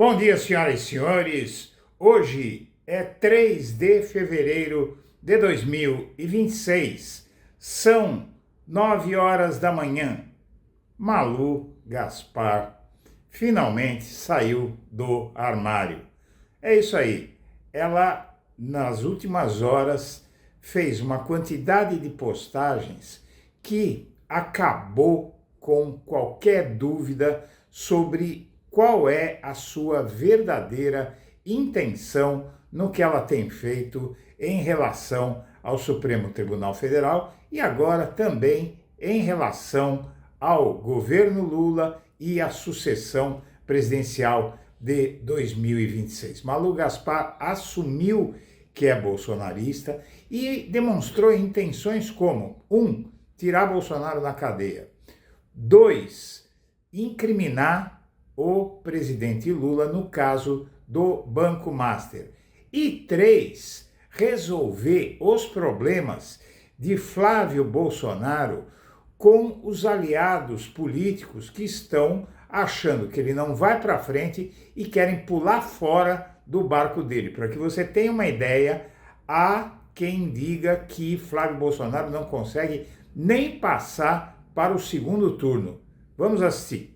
Bom dia, senhoras e senhores. Hoje é 3 de fevereiro de 2026. São 9 horas da manhã. Malu Gaspar finalmente saiu do armário. É isso aí. Ela, nas últimas horas, fez uma quantidade de postagens que acabou com qualquer dúvida sobre qual é a sua verdadeira intenção no que ela tem feito em relação ao Supremo Tribunal Federal e agora também em relação ao governo Lula e à sucessão presidencial de 2026. Malu Gaspar assumiu que é bolsonarista e demonstrou intenções como 1. Tirar Bolsonaro da cadeia. 2. Incriminar o presidente Lula no caso do Banco Master. E 3. Resolver os problemas de Flávio Bolsonaro com os aliados políticos que estão achando que ele não vai para frente e querem pular fora do barco dele. Para que você tenha uma ideia, há quem diga que Flávio Bolsonaro não consegue nem passar para o segundo turno. Vamos assistir.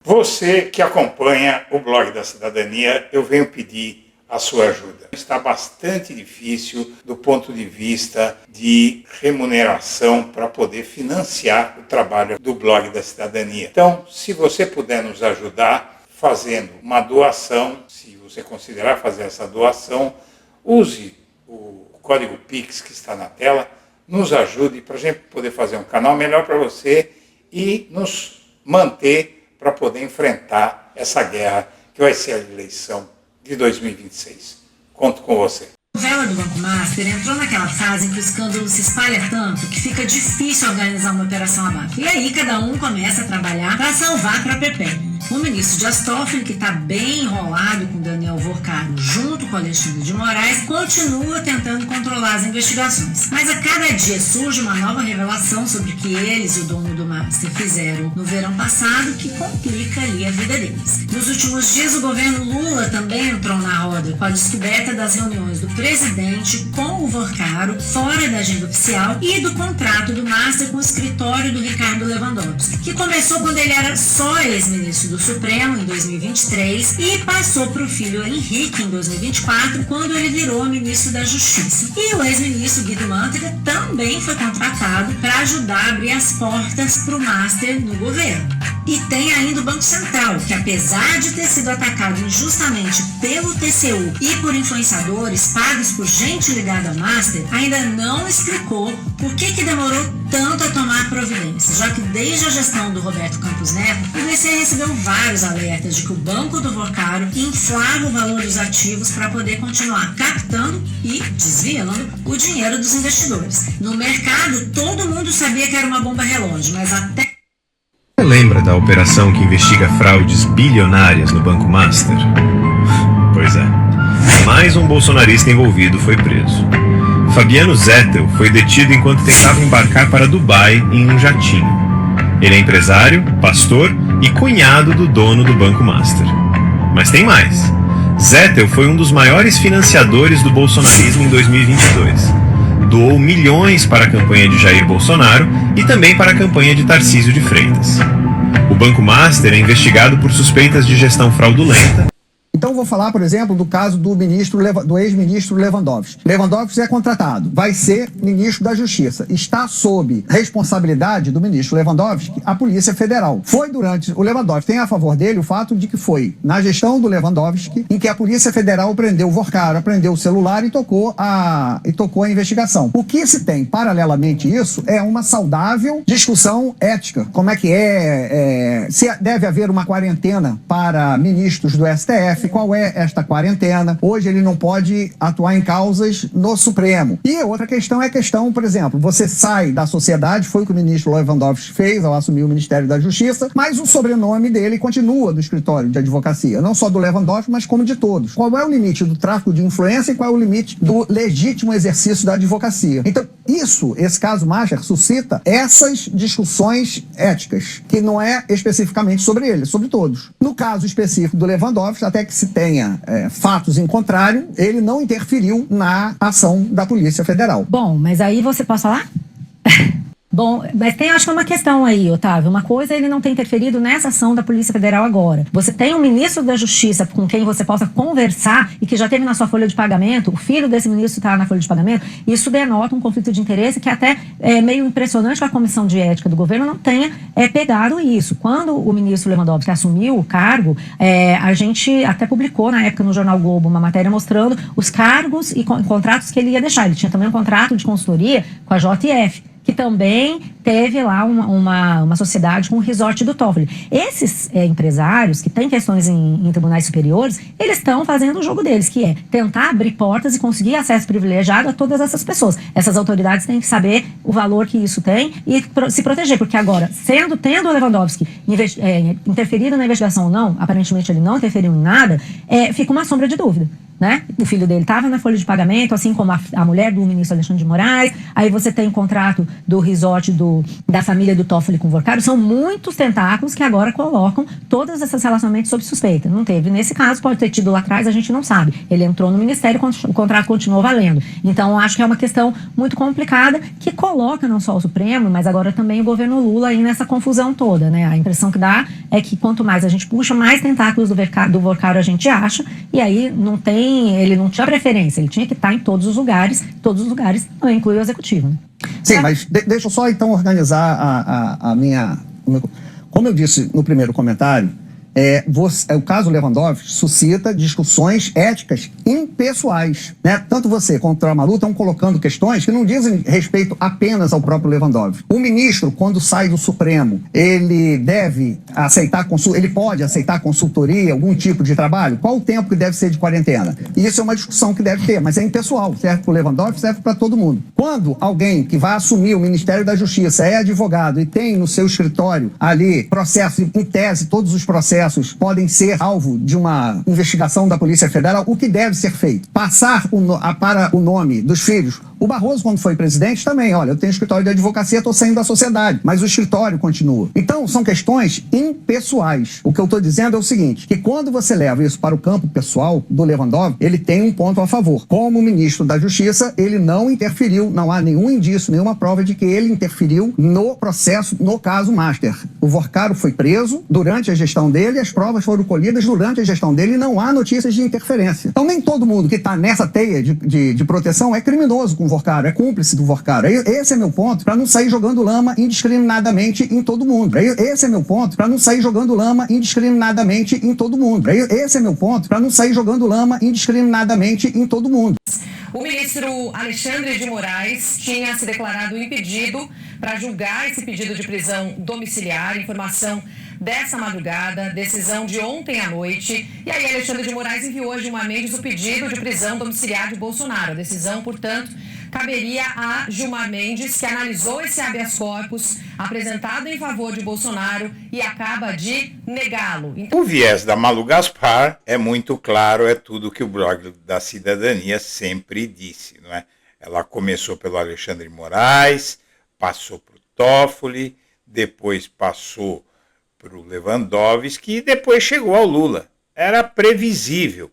Você que acompanha o Blog da Cidadania, eu venho pedir a sua ajuda. Está bastante difícil do ponto de vista de remuneração para poder financiar o trabalho do Blog da Cidadania. Então, se você puder nos ajudar fazendo uma doação, se você considerar fazer essa doação, use o código Pix que está na tela, nos ajude para a gente poder fazer um canal melhor para você e nos manter para poder enfrentar essa guerra que vai ser a eleição de 2026. Conto com você. A novela do Banco Master entrou naquela fase em que o escândalo se espalha tanto que fica difícil organizar uma operação abaixo. E aí cada um começa a trabalhar para salvar a própria pele. O ministro Dias Toffoli, que está bem enrolado com Daniel Worcaro junto com Alexandre de Moraes, continua tentando controlar as investigações. Mas a cada dia surge uma nova revelação sobre o que eles e o dono do Master fizeram no verão passado que complica ali a vida deles. Nos últimos dias o governo Lula também entrou na roda com a descoberta das reuniões do presidente com o Worcaro fora da agenda oficial e do contrato do Master com o escritório do Ricardo Lewandowski, que começou quando ele era só ex-ministro do Supremo em 2023 e passou para o filho Henrique em 2024, quando ele virou ministro da Justiça. E o ex-ministro Guido Mantega também foi contratado para ajudar a abrir as portas para o Master no governo. E tem ainda o Banco Central, que apesar de ter sido atacado injustamente pelo TCU e por influenciadores pagos por gente ligada ao Master, ainda não explicou por que demorou tanto a tomar providências, já que desde a gestão do Roberto Campos Neto, o BC recebeu vários alertas de que o Banco do Worcaro inflava o valor dos ativos para poder continuar captando e desviando o dinheiro dos investidores. No mercado, todo mundo sabia que era uma bomba relógio, mas até... Lembra da operação que investiga fraudes bilionárias no Banco Master? Pois é. Mais um bolsonarista envolvido foi preso. Fabiano Zettel foi detido enquanto tentava embarcar para Dubai em um jatinho. Ele é empresário, pastor e cunhado do dono do Banco Master. Mas tem mais. Zettel foi um dos maiores financiadores do bolsonarismo em 2022. Doou milhões para a campanha de Jair Bolsonaro e também para a campanha de Tarcísio de Freitas. O Banco Master é investigado por suspeitas de gestão fraudulenta. Então vou falar, por exemplo, do caso do ex-ministro Lewandowski. Lewandowski é contratado, vai ser ministro da Justiça. Está sob responsabilidade do ministro Lewandowski a Polícia Federal. Foi durante... O Lewandowski tem a favor dele o fato de que foi na gestão do Lewandowski em que a Polícia Federal prendeu o Worcaro, prendeu o celular e tocou a investigação. O que se tem, paralelamente isso, é uma saudável discussão ética. Como é que se deve haver uma quarentena para ministros do STF, qual é esta quarentena. Hoje ele não pode atuar em causas no Supremo. E outra questão é a questão, por exemplo, você sai da sociedade, foi o que o ministro Lewandowski fez ao assumir o Ministério da Justiça, mas o sobrenome dele continua do escritório de advocacia, não só do Lewandowski, mas como de todos. Qual é o limite do tráfico de influência e qual é o limite do legítimo exercício da advocacia? Então, Esse caso Master suscita essas discussões éticas, que não é especificamente sobre ele, é sobre todos. No caso específico do Lewandowski, até que se tenha fatos em contrário, ele não interferiu na ação da Polícia Federal. Bom, mas aí você pode falar? Bom, mas tem, acho que uma questão aí, Otávio. Uma coisa é ele não ter interferido nessa ação da Polícia Federal agora. Você tem um ministro da Justiça com quem você possa conversar e que já teve na sua folha de pagamento, o filho desse ministro está na folha de pagamento, isso denota um conflito de interesse que até é meio impressionante que a Comissão de Ética do governo não tenha pegado isso. Quando o ministro Lewandowski assumiu o cargo, a gente até publicou na época no Jornal Globo uma matéria mostrando os cargos e contratos que ele ia deixar. Ele tinha também um contrato de consultoria com a JF, que também teve lá uma sociedade com o resort do Toffoli. Esses empresários que têm questões em tribunais superiores, eles estão fazendo o jogo deles, que é tentar abrir portas e conseguir acesso privilegiado a todas essas pessoas. Essas autoridades têm que saber o valor que isso tem e se proteger, porque agora, tendo o Lewandowski interferido na investigação ou não, aparentemente ele não interferiu em nada, fica uma sombra de dúvida. Né? O filho dele estava na folha de pagamento, assim como a mulher do ministro Alexandre de Moraes. Aí você tem o contrato do resort da família do Toffoli com o Vorcaro. São muitos tentáculos que agora colocam todos esses relacionamentos sob suspeita. Não teve nesse caso, pode ter tido lá atrás, a gente não sabe. Ele entrou no ministério, o contrato continuou valendo. Então, acho que é uma questão muito complicada que coloca não só o Supremo, mas agora também o governo Lula aí nessa confusão toda, né? A impressão que dá é que quanto mais a gente puxa, mais tentáculos do Vorcaro a gente acha, e aí ele não tinha preferência, ele tinha que estar em todos os lugares não inclui o executivo. Né? Sim, mas deixa eu só então organizar a minha... Como eu disse no primeiro comentário, o caso Lewandowski suscita discussões éticas impessoais, né? Tanto você quanto o Amaru estão colocando questões que não dizem respeito apenas ao próprio Lewandowski. O ministro, quando sai do Supremo, ele pode aceitar consultoria, algum tipo de trabalho? Qual o tempo que deve ser de quarentena? Isso é uma discussão que deve ter, mas é impessoal, serve para o Lewandowski, serve para todo mundo. Quando alguém que vai assumir o Ministério da Justiça é advogado e tem no seu escritório ali processos, em tese, todos os processos podem ser alvo de uma investigação da Polícia Federal, o que deve ser feito? Passar para o nome dos filhos. O Barroso, quando foi presidente, também, olha, eu tenho escritório de advocacia, estou saindo da sociedade, mas o escritório continua. Então, são questões impessoais. O que eu estou dizendo é o seguinte, que quando você leva isso para o campo pessoal do Lewandowski, ele tem um ponto a favor. Como ministro da Justiça, ele não interferiu, não há nenhum indício, nenhuma prova de que ele interferiu no processo, no caso Master. O Vorcaro foi preso durante a gestão dele, as provas foram colhidas durante a gestão dele e não há notícias de interferência. Então, nem todo mundo que está nessa teia de proteção é criminoso com o Vorcaro, é cúmplice do Vorcaro. Esse é meu ponto, para não sair jogando lama indiscriminadamente em todo mundo. Esse é meu ponto, para não sair jogando lama indiscriminadamente em todo mundo. Esse é meu ponto, para não sair jogando lama indiscriminadamente em todo mundo. O ministro Alexandre de Moraes tinha se declarado impedido para julgar esse pedido de prisão domiciliar, informação dessa madrugada, decisão de ontem à noite. E aí Alexandre de Moraes enviou hoje uma Mendes o pedido de prisão domiciliar de Bolsonaro. A decisão, portanto, caberia a Gilmar Mendes, que analisou esse habeas corpus apresentado em favor de Bolsonaro e acaba de negá-lo. O viés da Malu Gaspar é muito claro, é tudo que o blog da Cidadania sempre disse, não é? Ela começou pelo Alexandre de Moraes, passou para o Toffoli, depois passou para o Lewandowski e depois chegou ao Lula. Era previsível.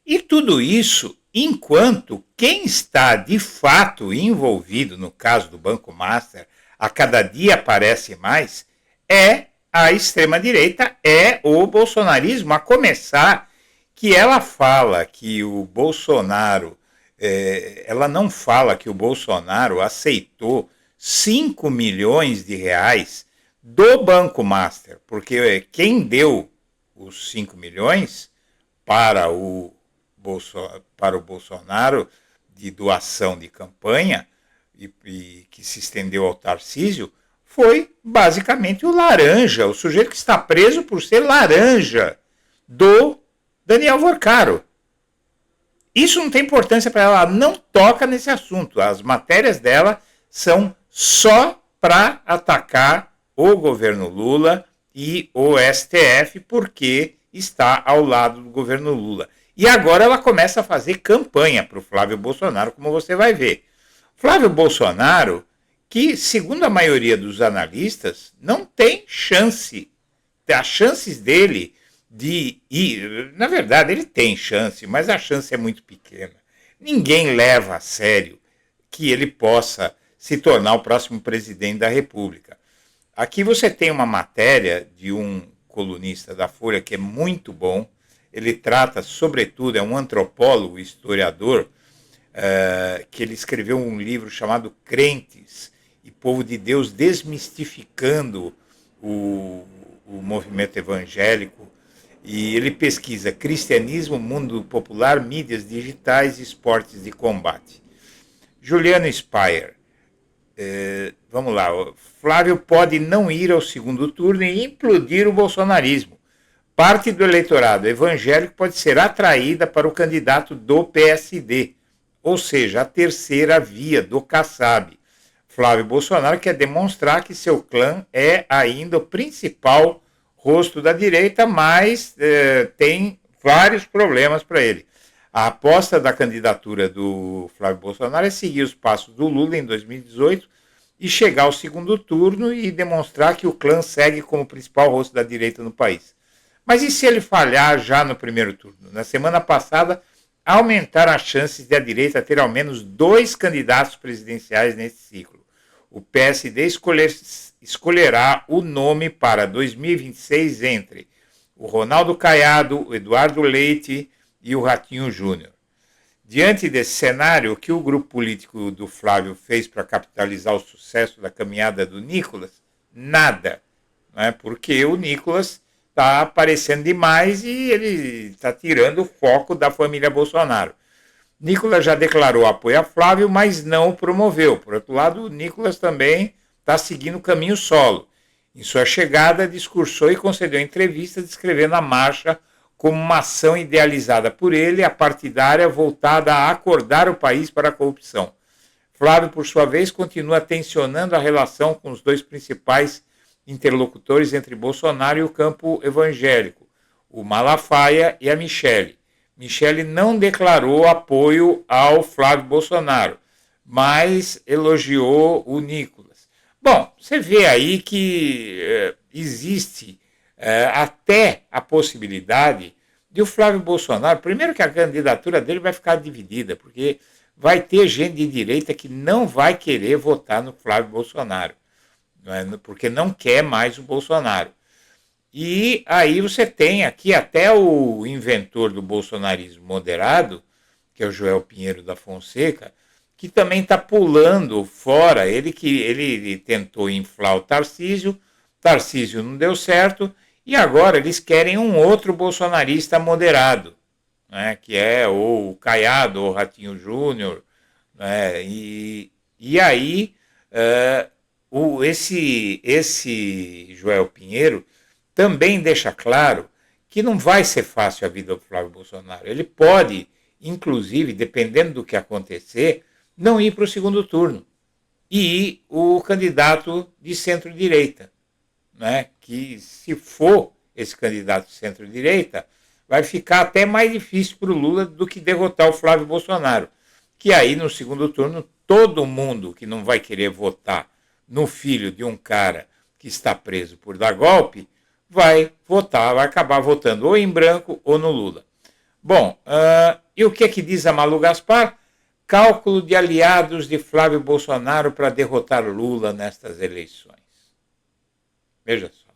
E tudo isso enquanto quem está de fato envolvido no caso do Banco Master, a cada dia aparece mais, é a extrema-direita, é o bolsonarismo, a começar que ela fala que o Bolsonaro, ela não fala que o Bolsonaro aceitou 5 milhões de reais do Banco Master, porque quem deu os 5 milhões para o Bolsonaro de doação de campanha e que se estendeu ao Tarcísio foi basicamente o laranja, o sujeito que está preso por ser laranja do Daniel Vorcaro. Isso não tem importância para ela, ela não toca nesse assunto. As matérias dela são só para atacar o governo Lula e o STF, porque está ao lado do governo Lula. E agora ela começa a fazer campanha para o Flávio Bolsonaro, como você vai ver. Flávio Bolsonaro, que, segundo a maioria dos analistas, não tem chance. As chances dele de ir... Na verdade, ele tem chance, mas a chance é muito pequena. Ninguém leva a sério que ele possa se tornar o próximo presidente da República. Aqui você tem uma matéria de um colunista da Folha que é muito bom. Ele trata, sobretudo, é um antropólogo, historiador, que ele escreveu um livro chamado Crentes e Povo de Deus, desmistificando o movimento evangélico. E ele pesquisa cristianismo, mundo popular, mídias digitais e esportes de combate. Juliano Speyer, vamos lá, Flávio pode não ir ao segundo turno e implodir o bolsonarismo. Parte do eleitorado evangélico pode ser atraída para o candidato do PSD, ou seja, a terceira via do Kassab. Flávio Bolsonaro quer demonstrar que seu clã é ainda o principal rosto da direita, mas tem vários problemas para ele. A aposta da candidatura do Flávio Bolsonaro é seguir os passos do Lula em 2018 e chegar ao segundo turno e demonstrar que o clã segue como principal rosto da direita no país. Mas e se ele falhar já no primeiro turno? Na semana passada, aumentaram as chances de a direita ter ao menos 2 candidatos presidenciais nesse ciclo. O PSD escolherá o nome para 2026 entre o Ronaldo Caiado, o Eduardo Leite e o Ratinho Júnior. Diante desse cenário, o que o grupo político do Flávio fez para capitalizar o sucesso da caminhada do Nicolas? Nada. Né? Porque o Nicolas está aparecendo demais e ele está tirando o foco da família Bolsonaro. Nicolas já declarou apoio a Flávio, mas não o promoveu. Por outro lado, o Nicolas também está seguindo o caminho solo. Em sua chegada, discursou e concedeu entrevista descrevendo a marcha como uma ação idealizada por ele, a partidária voltada a acordar o país para a corrupção. Flávio, por sua vez, continua tensionando a relação com os 2 principais interlocutores entre Bolsonaro e o campo evangélico, o Malafaia e a Michele. Michele não declarou apoio ao Flávio Bolsonaro, mas elogiou o Nicolas. Bom, você vê aí que existe até a possibilidade de o Flávio Bolsonaro, primeiro que a candidatura dele vai ficar dividida, porque vai ter gente de direita que não vai querer votar no Flávio Bolsonaro, porque não quer mais o Bolsonaro. E aí você tem aqui até o inventor do bolsonarismo moderado, que é o Joel Pinheiro da Fonseca, que também está pulando fora. Ele tentou inflar o Tarcísio não deu certo, e agora eles querem um outro bolsonarista moderado, né, que é ou o Caiado ou o Ratinho Júnior, né, e aí esse Joel Pinheiro também deixa claro que não vai ser fácil a vida do Flávio Bolsonaro. Ele pode, inclusive, dependendo do que acontecer, não ir para o segundo turno e ir o candidato de centro-direita, né? Que se for esse candidato de centro-direita, vai ficar até mais difícil para o Lula do que derrotar o Flávio Bolsonaro, que aí no segundo turno todo mundo que não vai querer votar no filho de um cara que está preso por dar golpe, vai acabar votando ou em branco ou no Lula. Bom, e o que é que diz a Malu Gaspar? Cálculo de aliados de Flávio Bolsonaro para derrotar Lula nestas eleições. Veja só.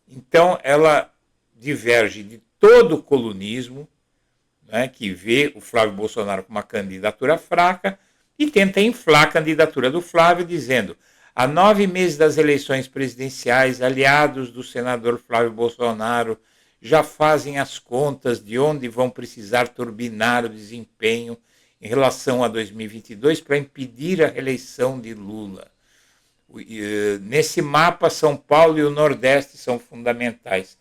Então, ela diverge de todo o colunismo, né, que vê o Flávio Bolsonaro com uma candidatura fraca e tenta inflar a candidatura do Flávio, dizendo: há 9 meses das eleições presidenciais, aliados do senador Flávio Bolsonaro já fazem as contas de onde vão precisar turbinar o desempenho em relação a 2022 para impedir a reeleição de Lula. Nesse mapa, São Paulo e o Nordeste são fundamentais.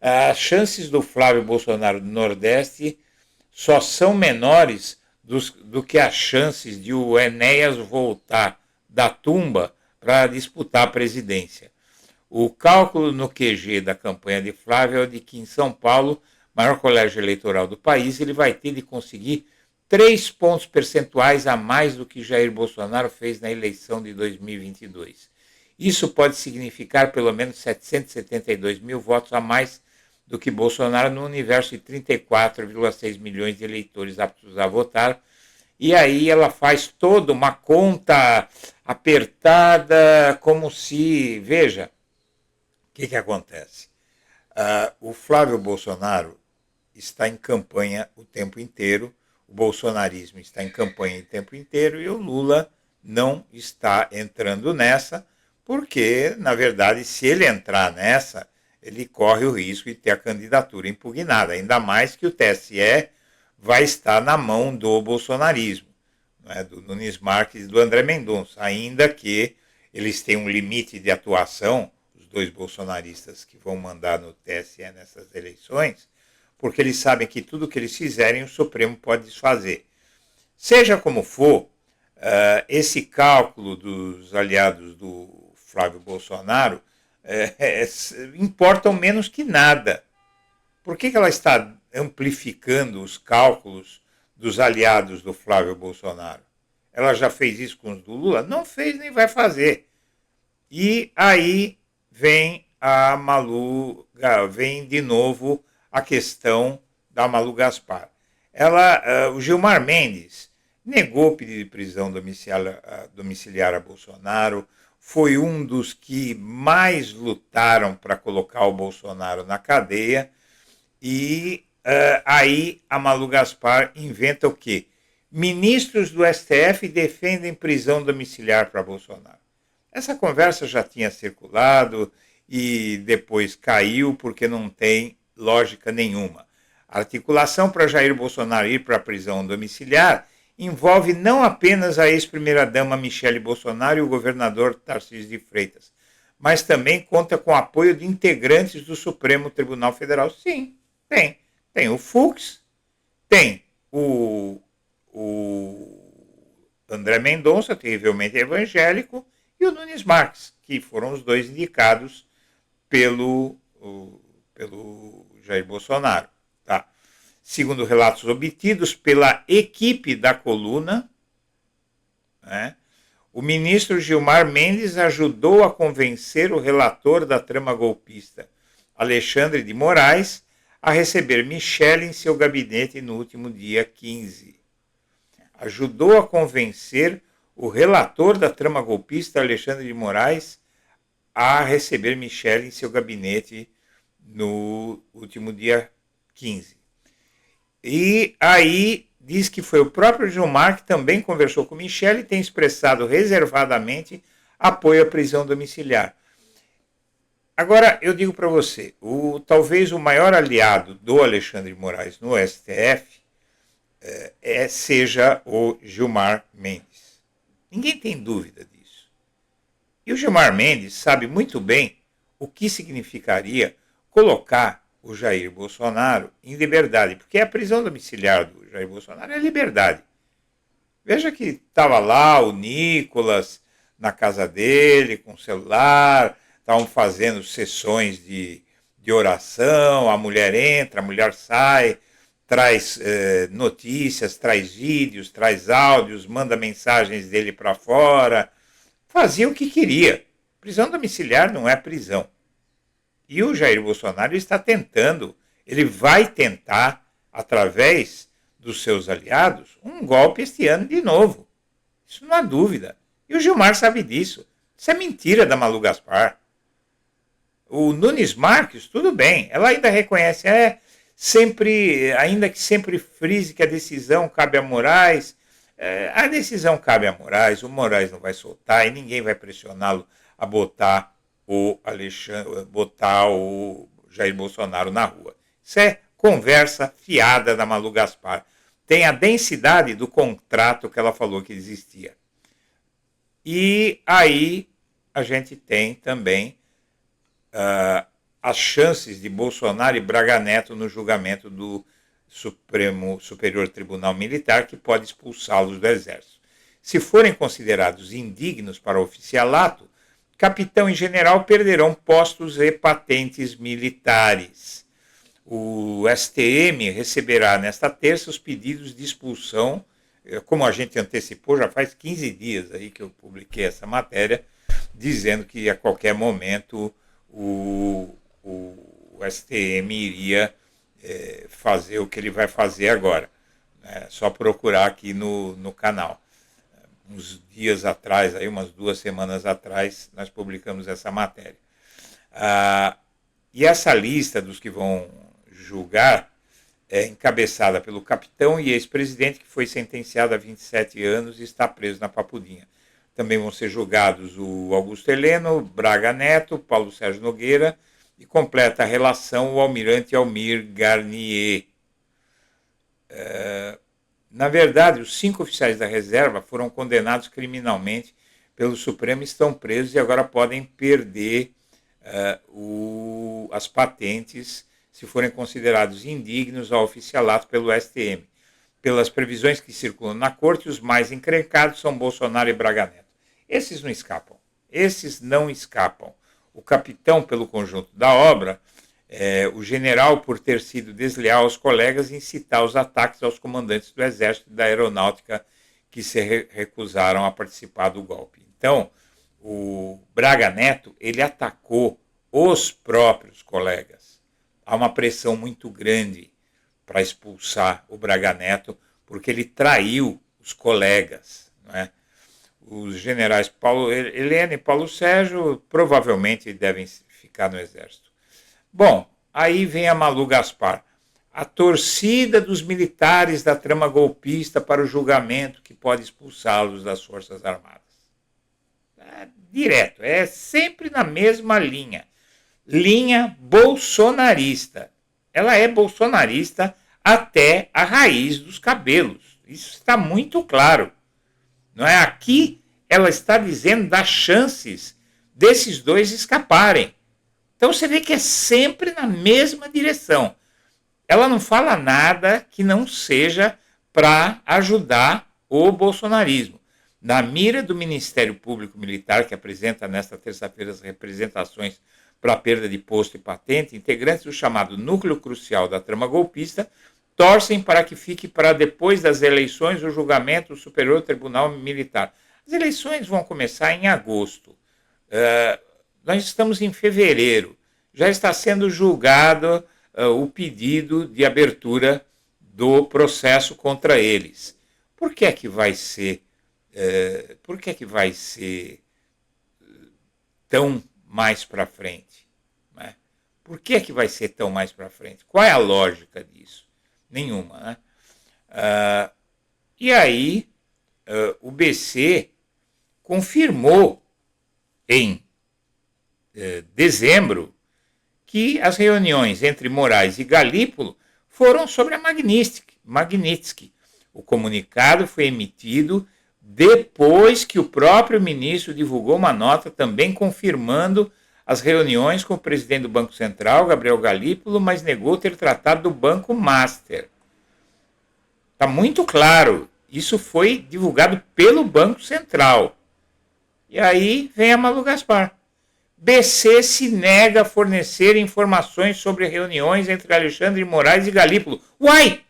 As chances do Flávio Bolsonaro no Nordeste só são menores do que as chances de o Enéas voltar da tumba para disputar a presidência. O cálculo no QG da campanha de Flávio é de que em São Paulo, maior colégio eleitoral do país, ele vai ter de conseguir 3 pontos percentuais a mais do que Jair Bolsonaro fez na eleição de 2022. Isso pode significar pelo menos 772 mil votos a mais do que Bolsonaro no universo de 34,6 milhões de eleitores aptos a votar. E aí ela faz toda uma conta apertada, como se... Veja, o que acontece? O Flávio Bolsonaro está em campanha o tempo inteiro, o bolsonarismo está em campanha o tempo inteiro e o Lula não está entrando nessa, porque, na verdade, se ele entrar nessa, ele corre o risco de ter a candidatura impugnada, ainda mais que o TSE vai estar na mão do bolsonarismo, né, do Nunes Marques e do André Mendonça, ainda que eles tenham um limite de atuação, os dois bolsonaristas que vão mandar no TSE nessas eleições, porque eles sabem que tudo que eles fizerem o Supremo pode desfazer. Seja como for, esse cálculo dos aliados do Flávio Bolsonaro importam menos que nada. Por que ela está amplificando os cálculos dos aliados do Flávio Bolsonaro? Ela já fez isso com os do Lula? Não fez nem vai fazer. E aí vem a Malu, vem de novo a questão da Malu Gaspar. O Gilmar Mendes negou o pedido de prisão domiciliar a Bolsonaro, foi um dos que mais lutaram para colocar o Bolsonaro na cadeia, e aí a Malu Gaspar inventa o quê? Ministros do STF defendem prisão domiciliar para Bolsonaro. Essa conversa já tinha circulado e depois caiu porque não tem lógica nenhuma. A articulação para Jair Bolsonaro ir para a prisão domiciliar envolve não apenas a ex-primeira-dama Michele Bolsonaro e o governador Tarcísio de Freitas, mas também conta com o apoio de integrantes do Supremo Tribunal Federal. Sim, tem. Tem o Fux, tem o André Mendonça, terrivelmente evangélico, e o Nunes Marques, que foram os dois indicados pelo Jair Bolsonaro. Tá? Segundo relatos obtidos pela equipe da coluna, né, o ministro Gilmar Mendes ajudou a convencer o relator da trama golpista, Alexandre de Moraes, a receber Michele em seu gabinete no último dia 15. Ajudou a convencer o relator da trama golpista, Alexandre de Moraes, a receber Michele em seu gabinete no último dia 15. E aí diz que foi o próprio Gilmar que também conversou com Michele e tem expressado reservadamente apoio à prisão domiciliar. Agora, eu digo para você, talvez o maior aliado do Alexandre de Moraes no STF seja o Gilmar Mendes. Ninguém tem dúvida disso. E o Gilmar Mendes sabe muito bem o que significaria colocar o Jair Bolsonaro em liberdade, porque a prisão domiciliar do Jair Bolsonaro é liberdade. Veja que estava lá o Nicolas na casa dele, com o celular, estavam fazendo sessões de oração, a mulher entra, a mulher sai, traz notícias, traz vídeos, traz áudios, manda mensagens dele para fora, fazia o que queria. Prisão domiciliar não é prisão. E o Jair Bolsonaro está tentando, ele vai tentar, através dos seus aliados, um golpe este ano de novo. Isso não há dúvida. E o Gilmar sabe disso. Isso é mentira da Malu Gaspar. O Nunes Marques, tudo bem, ela ainda reconhece, ainda que sempre frise que a decisão cabe a Moraes, a decisão cabe a Moraes, o Moraes não vai soltar e ninguém vai pressioná-lo a botar o Jair Bolsonaro na rua. Isso é conversa fiada da Malu Gaspar. Tem a densidade do contrato que ela falou que existia. E aí a gente tem também as chances de Bolsonaro e Braga Neto no julgamento do Superior Tribunal Militar, que pode expulsá-los do Exército. Se forem considerados indignos para o oficialato, capitão e general perderão postos e patentes militares. O STM receberá nesta terça os pedidos de expulsão, como a gente antecipou, já faz 15 dias aí que eu publiquei essa matéria, dizendo que a qualquer momento o STM iria fazer o que ele vai fazer agora. É só procurar aqui no canal. Uns dias atrás, aí, umas 2 semanas atrás, nós publicamos essa matéria. E essa lista dos que vão julgar é encabeçada pelo capitão e ex-presidente, que foi sentenciado a 27 anos e está preso na Papudinha. Também vão ser julgados o Augusto Heleno, Braga Neto, Paulo Sérgio Nogueira e completa a relação o almirante Almir Garnier. Na verdade, os 5 oficiais da reserva foram condenados criminalmente pelo Supremo e estão presos e agora podem perder as patentes se forem considerados indignos ao oficialato pelo STM. Pelas previsões que circulam na corte, os mais encrencados são Bolsonaro e Braga Neto. Esses não escapam. Esses não escapam. O capitão, pelo conjunto da obra, o general, por ter sido desleal aos colegas, incitar os ataques aos comandantes do Exército e da Aeronáutica que se recusaram a participar do golpe. Então, o Braga Neto, ele atacou os próprios colegas. Há uma pressão muito grande para expulsar o Braga Neto, porque ele traiu os colegas, não é? Os generais Paulo Heleno e Paulo Sérgio provavelmente devem ficar no Exército. Bom, aí vem a Malu Gaspar. A torcida dos militares da trama golpista para o julgamento que pode expulsá-los das Forças Armadas. Direto, é sempre na mesma linha. Linha bolsonarista. Ela é bolsonarista até a raiz dos cabelos. Isso está muito claro. Não é? Aqui ela está dizendo das chances desses dois escaparem. Então você vê que é sempre na mesma direção. Ela não fala nada que não seja para ajudar o bolsonarismo. Na mira do Ministério Público Militar, que apresenta nesta terça-feira as representações para a perda de posto e patente, integrantes do chamado núcleo crucial da trama golpista torcem para que fique para depois das eleições o julgamento do Superior Tribunal Militar. As eleições vão começar em agosto. Nós estamos em fevereiro. Já está sendo julgado o pedido de abertura do processo contra eles. Por que é que vai ser tão mais para frente? Né? Por que é que vai ser tão mais para frente? Qual é a lógica disso? Nenhuma. Né? E aí, o BC confirmou em dezembro que as reuniões entre Moraes e Galípolo foram sobre a Magnitsky. O comunicado foi emitido depois que o próprio ministro divulgou uma nota também confirmando as reuniões com o presidente do Banco Central, Gabriel Galípolo, mas negou ter tratado do Banco Master. Está muito claro, isso foi divulgado pelo Banco Central. E aí vem a Malu Gaspar. BC se nega a fornecer informações sobre reuniões entre Alexandre de Moraes e Galípolo. Uai!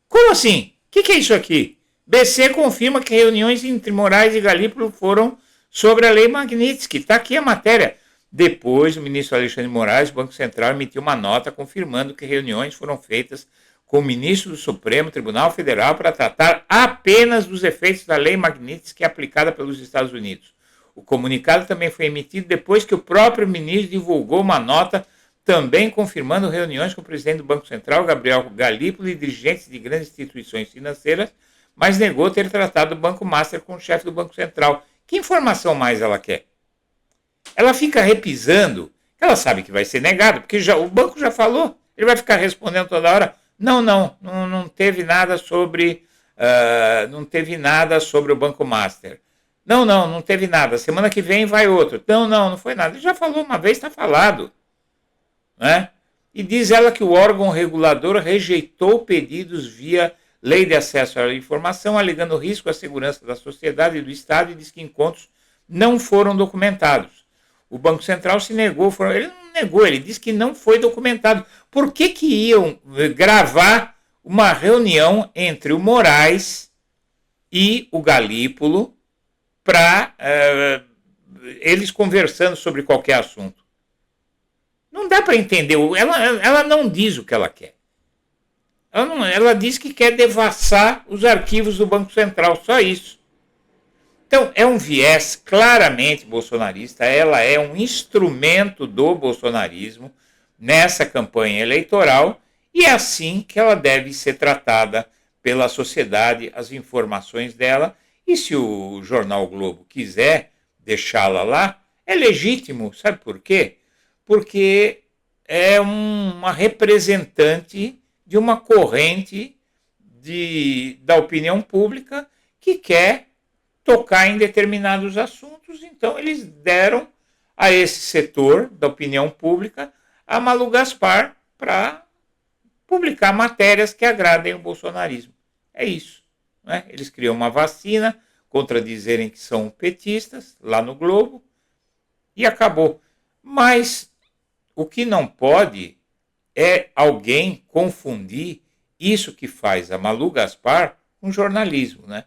Como assim? O que é isso aqui? BC confirma que reuniões entre Moraes e Galípolo foram sobre a Lei Magnitsky. Está aqui a matéria. Depois, o ministro Alexandre de Moraes, do Banco Central, emitiu uma nota confirmando que reuniões foram feitas com o ministro do Supremo Tribunal Federal para tratar apenas dos efeitos da Lei Magnitsky aplicada pelos Estados Unidos. O comunicado também foi emitido depois que o próprio ministro divulgou uma nota também confirmando reuniões com o presidente do Banco Central, Gabriel Galípolo, e dirigentes de grandes instituições financeiras, mas negou ter tratado do Banco Master com o chefe do Banco Central. Que informação mais ela quer? Ela fica repisando, ela sabe que vai ser negado, porque o banco já falou, ele vai ficar respondendo toda hora, não teve nada sobre o Banco Master. Não teve nada. Semana que vem vai outro. Não foi nada. Ele já falou uma vez, está falado. Né? E diz ela que o órgão regulador rejeitou pedidos via Lei de Acesso à Informação, alegando risco à segurança da sociedade e do Estado, e diz que encontros não foram documentados. O Banco Central se negou. Ele não negou, ele disse que não foi documentado. Por que iam gravar uma reunião entre o Moraes e o Galípolo para eles conversando sobre qualquer assunto? Não dá para entender. Ela não diz o que ela quer. Ela diz que quer devassar os arquivos do Banco Central, só isso. Então, é um viés claramente bolsonarista, ela é um instrumento do bolsonarismo nessa campanha eleitoral e é assim que ela deve ser tratada pela sociedade, as informações dela. E se o jornal o Globo quiser deixá-la lá, é legítimo, sabe por quê? Porque é uma representante de uma corrente da opinião pública que quer tocar em determinados assuntos. Então eles deram a esse setor da opinião pública a Malu Gaspar para publicar matérias que agradem o bolsonarismo. É isso, né? Eles criam uma vacina contra dizerem que são petistas lá no Globo e acabou. Mas o que não pode é alguém confundir isso que faz a Malu Gaspar com jornalismo, né?